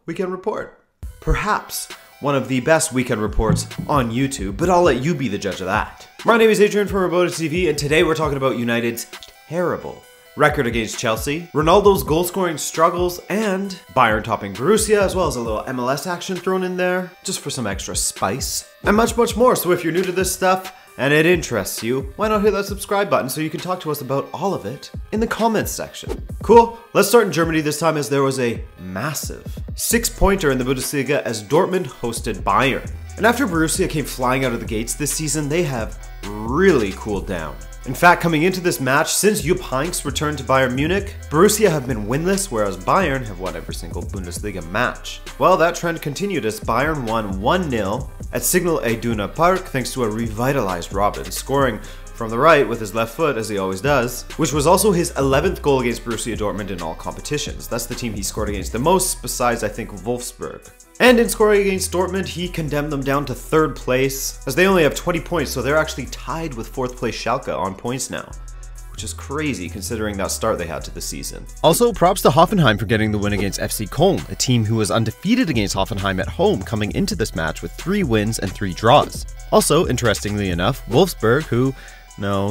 weekend report. Perhaps one of the best weekend reports on YouTube, but I'll let you be the judge of that. My name is Adrian from Rabona TV, and today we're talking about United's terrible record against Chelsea, Ronaldo's goal-scoring struggles, and Bayern topping Borussia, as well as a little MLS action thrown in there, just for some extra spice, and much, much more. So if you're new to this stuff, and it interests you, why not hit that subscribe button so you can talk to us about all of it in the comments section. Cool, let's start in Germany this time, as there was a massive 6-pointer in the Bundesliga as Dortmund hosted Bayern. And after Borussia came flying out of the gates this season, they have really cooled down. In fact, coming into this match, since Jupp Heynckes returned to Bayern Munich, Borussia have been winless, whereas Bayern have won every single Bundesliga match. Well, that trend continued as Bayern won 1-0 at Signal Iduna Park thanks to a revitalized Robin, scoring from the right with his left foot, as he always does, which was also his 11th goal against Borussia Dortmund in all competitions. That's the team he scored against the most, besides, I think, Wolfsburg. And in scoring against Dortmund, he condemned them down to 3rd place, as they only have 20 points, so they're actually tied with 4th place Schalke on points now, which is crazy considering that start they had to the season. Also, props to Hoffenheim for getting the win against FC Köln, a team who was undefeated against Hoffenheim at home coming into this match with 3 wins and 3 draws. Also, interestingly enough, Wolfsburg, who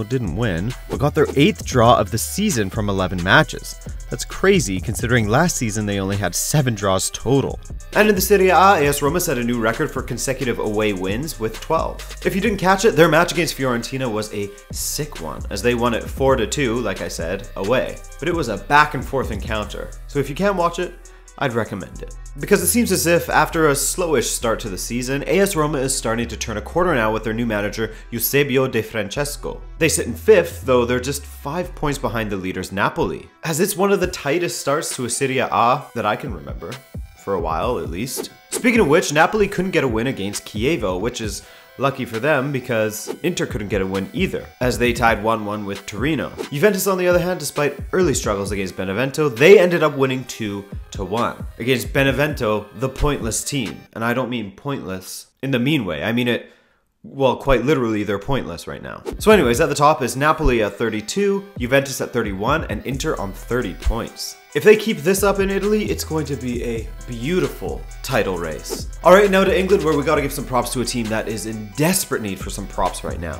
didn't win, but got their 8th draw of the season from 11 matches. That's crazy considering last season they only had 7 draws total. And in the Serie A, AS Roma set a new record for consecutive away wins with 12. If you didn't catch it, their match against Fiorentina was a sick one, as they won it 4-2, like I said, away. But it was a back and forth encounter, so if you can't watch it, I'd recommend it. Because it seems as if, after a slowish start to the season, AS Roma is starting to turn a corner now with their new manager, Eusebio De Francesco. They sit in 5th, though they're just 5 points behind the leaders Napoli, as it's one of the tightest starts to a Serie A that I can remember, for a while at least. Speaking of which, Napoli couldn't get a win against Chievo, which is lucky for them because Inter couldn't get a win either, as they tied 1-1 with Torino. Juventus, on the other hand, despite early struggles against Benevento, they ended up winning 2-1 against Benevento, the pointless team. And I don't mean pointless in the mean way, I mean it, well, quite literally, they're pointless right now. So anyways, at the top is Napoli at 32, Juventus at 31, and Inter on 30 points. If they keep this up in Italy, it's going to be a beautiful title race. Alright, now to England, where we gotta give some props to a team that is in desperate need for some props right now.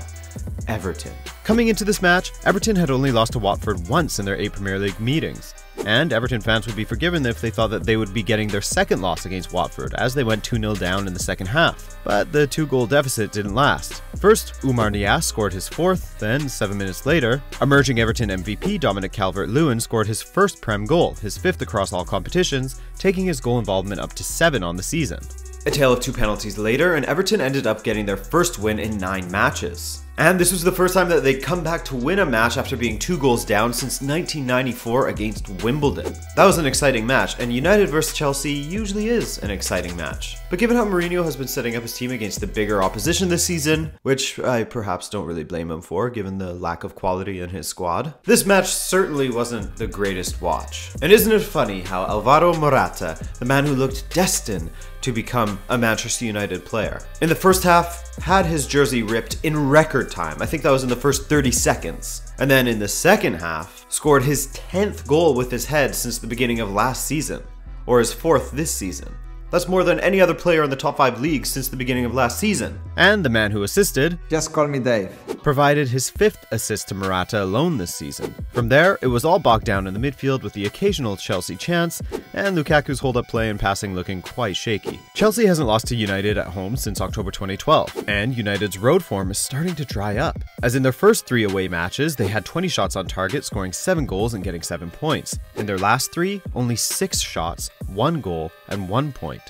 Everton. Coming into this match, Everton had only lost to Watford once in their 8 Premier League meetings. And Everton fans would be forgiven if they thought that they would be getting their 2nd loss against Watford, as they went 2-0 down in the second half. But the 2-goal deficit didn't last. First, Oumar Niasse scored his 4th, then 7 minutes later, emerging Everton MVP Dominic Calvert-Lewin scored his 1st Prem goal, his 5th across all competitions, taking his goal involvement up to 7 on the season. A tale of 2 penalties later, and Everton ended up getting their 1st win in 9 matches. And this was the first time that they'd come back to win a match after being 2 goals down since 1994 against Wimbledon. That was an exciting match, and United vs Chelsea usually is an exciting match. But given how Mourinho has been setting up his team against the bigger opposition this season, which I perhaps don't really blame him for given the lack of quality in his squad, this match certainly wasn't the greatest watch. And isn't it funny how Alvaro Morata, the man who looked destined to become a Manchester United player, in the first half had his jersey ripped in record time. I think that was in the first 30 seconds. And then in the second half, scored his 10th goal with his head since the beginning of last season, or his 4th this season. That's more than any other player in the top 5 leagues since the beginning of last season. And the man who assisted, just call me Dave, provided his 5th assist to Morata alone this season. From there, it was all bogged down in the midfield with the occasional Chelsea chance, and Lukaku's hold-up play and passing looking quite shaky. Chelsea hasn't lost to United at home since October 2012, and United's road form is starting to dry up. As in their first 3 away matches, they had 20 shots on target, scoring 7 goals and getting 7 points. In their last 3, only 6 shots, 1 goal, and 1 point.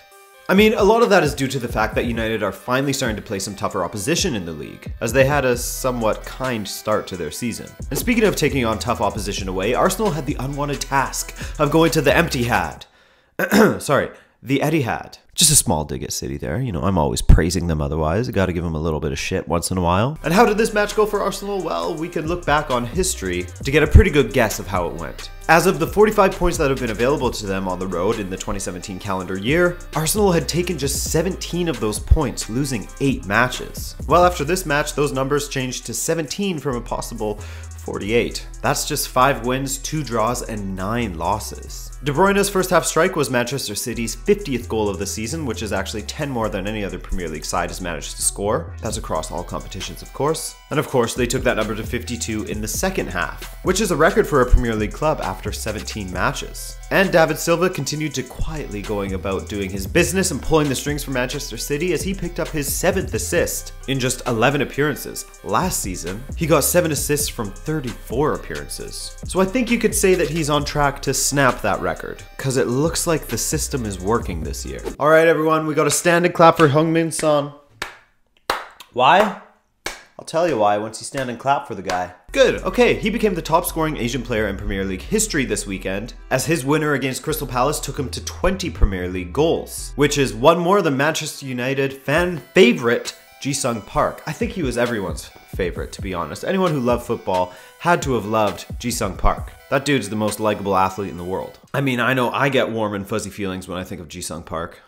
I mean, a lot of that is due to the fact that United are finally starting to play some tougher opposition in the league, as they had a somewhat kind start to their season. And speaking of taking on tough opposition away, Arsenal had the unwanted task of going to the Etihad. The Etihad. Just a small dig at City there. You know, I'm always praising them otherwise. I gotta give them a little bit of shit once in a while. And how did this match go for Arsenal? Well, we can look back on history to get a pretty good guess of how it went. As of the 45 points that have been available to them on the road in the 2017 calendar year, Arsenal had taken just 17 of those points, losing 8 matches. Well, after this match, those numbers changed to 17 from a possible 48. That's just 5 wins, 2 draws, and 9 losses. De Bruyne's first half strike was Manchester City's 50th goal of the season, which is actually 10 more than any other Premier League side has managed to score. That's across all competitions, of course. And of course, they took that number to 52 in the second half, which is a record for a Premier League club after 17 matches. And David Silva continued to quietly going about doing his business and pulling the strings for Manchester City as he picked up his 7th assist in just 11 appearances. Last season, he got 7 assists from 34 appearances. So I think you could say that he's on track to snap that record, because it looks like the system is working this year. Alright everyone, we got a standing clap for Heung-min Son. Why? I'll tell you why once you stand and clap for the guy. Good, okay, he became the top scoring Asian player in Premier League history this weekend, as his winner against Crystal Palace took him to 20 Premier League goals, which is one more than Manchester United fan favorite Ji-sung Park. I think he was everyone's favorite, to be honest. Anyone who loved football had to have loved Ji-sung Park. That dude's the most likable athlete in the world. I mean, I know I get warm and fuzzy feelings when I think of Ji-sung Park.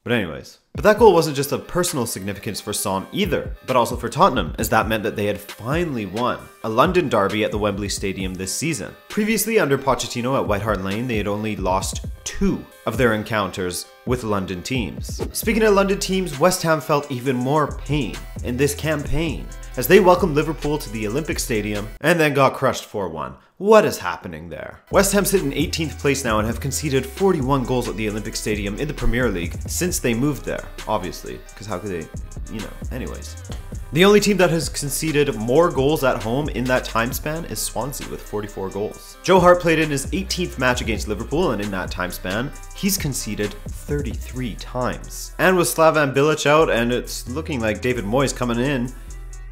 But anyways. But that goal wasn't just of personal significance for Son either, but also for Tottenham, as that meant that they had finally won a London derby at the Wembley Stadium this season. Previously, under Pochettino at White Hart Lane, they had only lost 2 of their encounters with London teams. Speaking of London teams, West Ham felt even more pain in this campaign as they welcomed Liverpool to the Olympic Stadium and then got crushed 4-1. What is happening there? West Ham sit in 18th place now and have conceded 41 goals at the Olympic Stadium in the Premier League since they moved there, obviously, because how could they, anyways. The only team that has conceded more goals at home in that time span is Swansea with 44 goals. Joe Hart played in his 18th match against Liverpool, and in that time span, he's conceded 33 times. And with Slavan Bilic out, and it's looking like David Moyes coming in,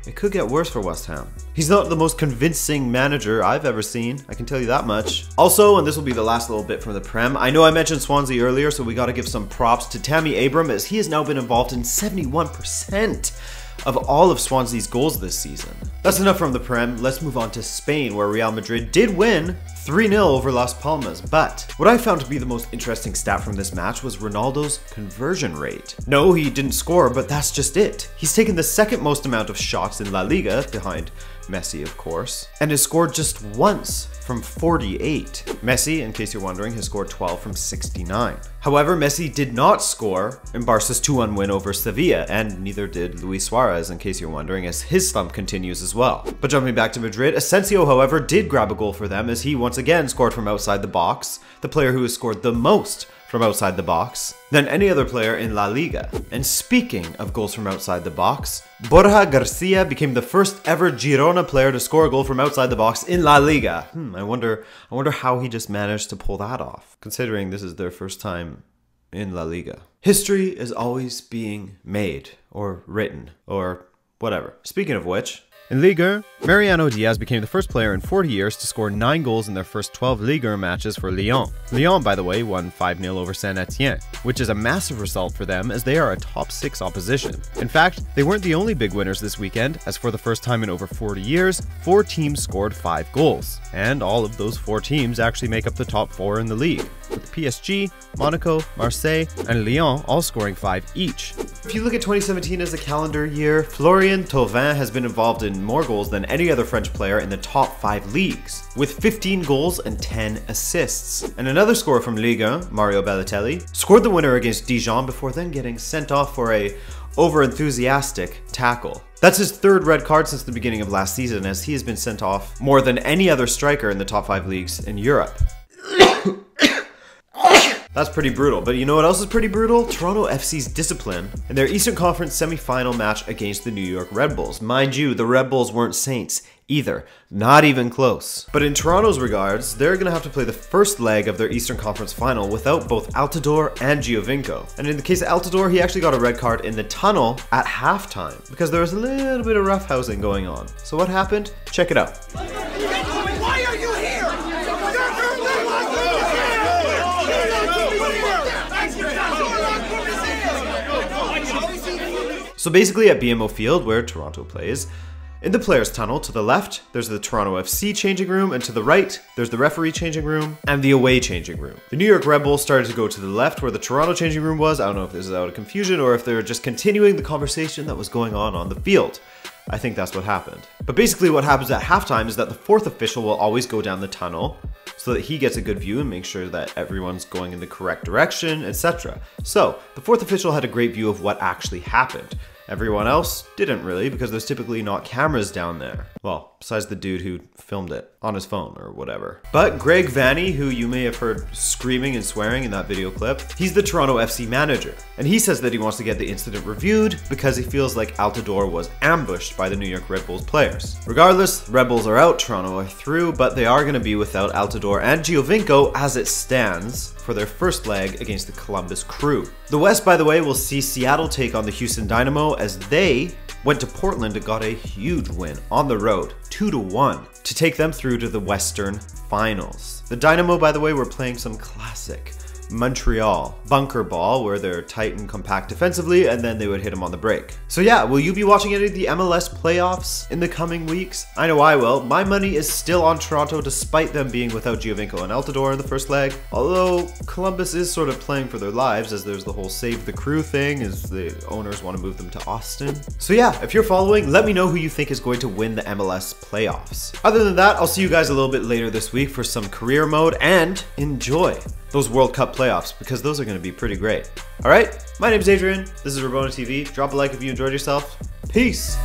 it could get worse for West Ham. He's not the most convincing manager I've ever seen, I can tell you that much. Also, and this will be the last little bit from the Prem, I know I mentioned Swansea earlier, so we gotta give some props to Tammy Abraham, as he has now been involved in 71% of all of Swansea's goals this season. That's enough from the Prem, let's move on to Spain, where Real Madrid did win 3-0 over Las Palmas, but what I found to be the most interesting stat from this match was Ronaldo's conversion rate. No, he didn't score, but that's just it. He's taken the second most amount of shots in La Liga, behind Messi of course, and has scored just once from 48. Messi, in case you're wondering, has scored 12 from 69. However, Messi did not score in Barca's 2-1 win over Sevilla, and neither did Luis Suarez, in case you're wondering, as his slump continues as well. But jumping back to Madrid, Asensio, however, did grab a goal for them, as he once again scored from outside the box, the player who has scored the most from outside the box than any other player in La Liga. And speaking of goals from outside the box, Borja Garcia became the first ever Girona player to score a goal from outside the box in La Liga. I wonder how he just managed to pull that off, considering this is their first time in La Liga. History is always being made, or written, or whatever. Speaking of which, in Liga, Mariano Diaz became the first player in 40 years to score 9 goals in their first 12 Liga matches for Lyon. Lyon, by the way, won 5-0 over Saint-Etienne, which is a massive result for them as they are a top 6 opposition. In fact, they weren't the only big winners this weekend, as for the first time in over 40 years, 4 teams scored 5 goals. And all of those 4 teams actually make up the top 4 in the league, with PSG, Monaco, Marseille, and Lyon all scoring 5 each. If you look at 2017 as a calendar year, Florian Thauvin has been involved in more goals than any other French player in the top 5 leagues, with 15 goals and 10 assists. And another scorer from Liga, Mario Balotelli, scored the winner against Dijon before then getting sent off for a over-enthusiastic tackle. That's his 3rd red card since the beginning of last season, as he has been sent off more than any other striker in the top 5 leagues in Europe. That's pretty brutal, but you know what else is pretty brutal? Toronto FC's discipline in their Eastern Conference semi-final match against the New York Red Bulls. Mind you, the Red Bulls weren't saints either, not even close. But in Toronto's regards, they're gonna have to play the first leg of their Eastern Conference final without both Altidore and Giovinco. And in the case of Altidore, he actually got a red card in the tunnel at halftime because there was a little bit of roughhousing going on. So what happened? Check it out. Why are you here? So basically at BMO Field, where Toronto plays, in the players' tunnel to the left, there's the Toronto FC changing room, and to the right, there's the referee changing room and the away changing room. The New York Red Bulls started to go to the left where the Toronto changing room was. I don't know if this is out of confusion or if they're just continuing the conversation that was going on the field. I think that's what happened. But basically what happens at halftime is that the fourth official will always go down the tunnel so that he gets a good view and makes sure that everyone's going in the correct direction, etc. So the fourth official had a great view of what actually happened. Everyone else didn't really, because there's typically not cameras down there. Well, besides the dude who filmed it on his phone or whatever. But Greg Vanney, who you may have heard screaming and swearing in that video clip, he's the Toronto FC manager. And he says that he wants to get the incident reviewed because he feels like Altidore was ambushed by the New York Red Bulls players. Regardless, Red Bulls are out, Toronto are through, but they are going to be without Altidore and Giovinco as it stands for their first leg against the Columbus Crew. The West, by the way, will see Seattle take on the Houston Dynamo as they went to Portland and got a huge win on the road, 2-1, to take them through to the Western Finals. The Dynamo, by the way, were playing some classic Montreal bunker ball where they're tight and compact defensively and then they would hit them on the break. So yeah, will you be watching any of the MLS playoffs in the coming weeks? I know I will. My money is still on Toronto despite them being without Giovinco and Altidore in the first leg. Although Columbus is sort of playing for their lives as there's the whole save the crew thing as the owners want to move them to Austin. So yeah, if you're following, let me know who you think is going to win the MLS playoffs. Other than that, I'll see you guys a little bit later this week for some career mode and enjoy those World Cup playoffs because those are going to be pretty great. All right, my name's Adrian. This is Rabona TV. Drop a like if you enjoyed yourself. Peace.